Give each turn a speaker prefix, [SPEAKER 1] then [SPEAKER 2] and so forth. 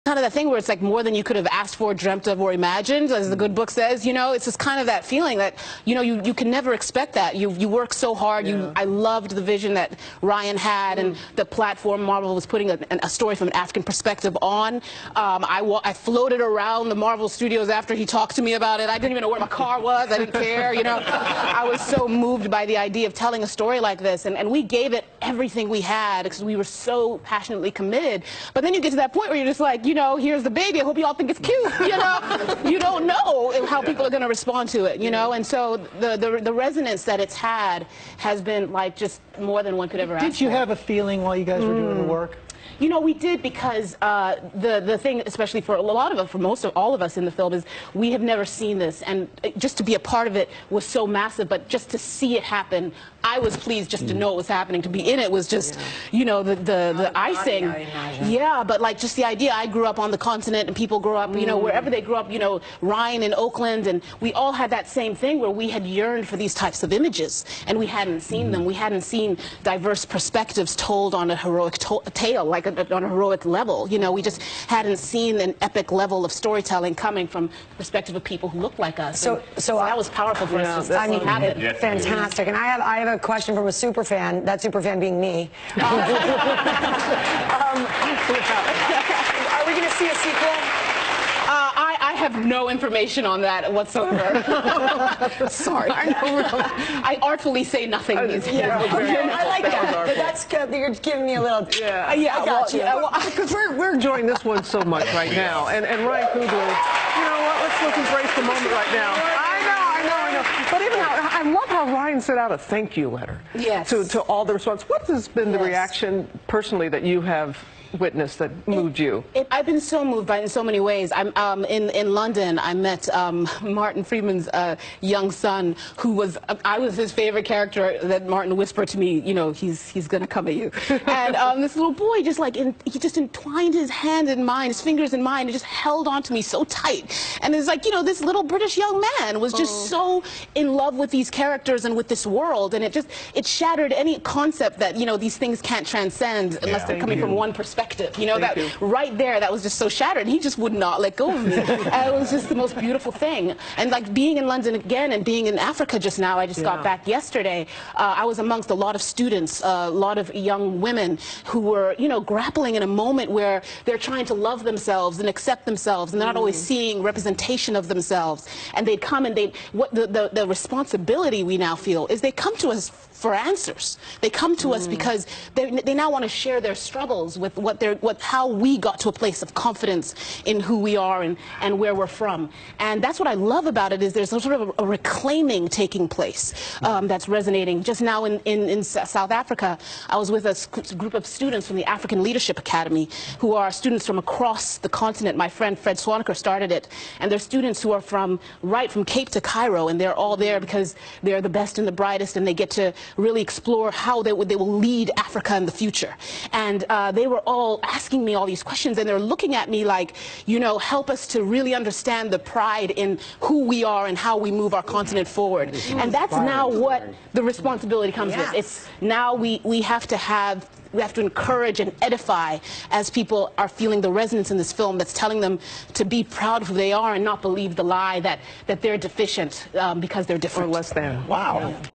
[SPEAKER 1] kind of that thing where it's like more than you could have asked for, dreamt of, or imagined, as the good book says. You know, it's just kind of that feeling that, you know, you can never expect that. You work so hard.
[SPEAKER 2] Yeah.
[SPEAKER 1] I loved the vision that Ryan had and the platform Marvel was putting a story from an African perspective on. I floated around the Marvel Studios after he talked to me about it. I didn't even know where my car was. I didn't care, you know. I was so moved by the idea of telling a story like this, and we gave it everything we had because we were so passionately committed. But then you get to that point where you're just like, you know, here's the baby. I hope you all think it's cute. You know, you don't know how people are going to respond to it. You know, and so the resonance that it's had has been like just more than one could ever ask for.
[SPEAKER 2] Did you have a feeling while you guys were doing the work?
[SPEAKER 1] You know, we did, because the thing, especially for a lot of us, for most of all of us in the film, is we have never seen this, and just to be a part of it was so massive. But just to see it happen, I was pleased just to know it was happening. To be in it was just, you know, the icing. Yeah, but like just the idea. I grew up on the continent, and people grew up, you know, wherever they grew up. You know, Ryan in Oakland, and we all had that same thing where we had yearned for these types of images, and we hadn't seen them. We hadn't seen diverse perspectives told on a heroic tale, like on a heroic level. You know, we just hadn't seen an epic level of storytelling coming from the perspective of people who looked like us. So that was powerful for us to see happen.
[SPEAKER 3] Fantastic. And I have a question from a super fan, that super fan being me. Are we going to see a sequel?
[SPEAKER 1] I have no information on that whatsoever. Sorry. I artfully say nothing these days.
[SPEAKER 3] I like that. That's good. You're giving me a little... I got you.
[SPEAKER 4] Because we're enjoying this one so much right now. And Ryan Coogler, you know what, let's embrace the moment right now. I know. But even I love how Ryan sent out a thank you letter to all the response. What has been the reaction personally that you have witnessed that moved you?
[SPEAKER 1] I've been so moved by it in so many ways. I'm in London. I met Martin Freeman's young son, who was I was his favorite character. That Martin whispered to me, you know, he's gonna come at you. And this little boy just like he just entwined his hand in mine, his fingers in mine, and just held on to me so tight. And it's like, you know, this little British young man was just so in love with these characters and with this world, and it shattered any concept that, you know, these things can't transcend unless they're coming from one perspective. You know, right there, that was just so shattered. He just would not let go of me. It was just the most beautiful thing. And like being in London again and being in Africa just now, I just got back yesterday. I was amongst a lot of students, a lot of young women who were, you know, grappling in a moment where they're trying to love themselves and accept themselves, and they're not always seeing representation of themselves. And they'd come and the responsibility we now feel is they come to us for answers. They come to us because they now want to share their struggles with how we got to a place of confidence in who we are and where we're from. And that's what I love about it, is there's sort of a reclaiming taking place that's resonating. Just now in South Africa, I was with a group of students from the African Leadership Academy, who are students from across the continent. My friend Fred Swaniker started it, and they're students who are from Cape to Cairo, and they're all there because they're the best and the brightest, and they get to really explore how they will lead Africa in the future. And they were all asking me all these questions, and they're looking at me like, you know, help us to really understand the pride in who we are and how we move our continent forward. And that's now what the responsibility comes with. It's now we have to encourage and edify as people are feeling the resonance in this film that's telling them to be proud of who they are and not believe the lie that they're deficient because they're different.
[SPEAKER 4] Or less than.
[SPEAKER 2] Wow.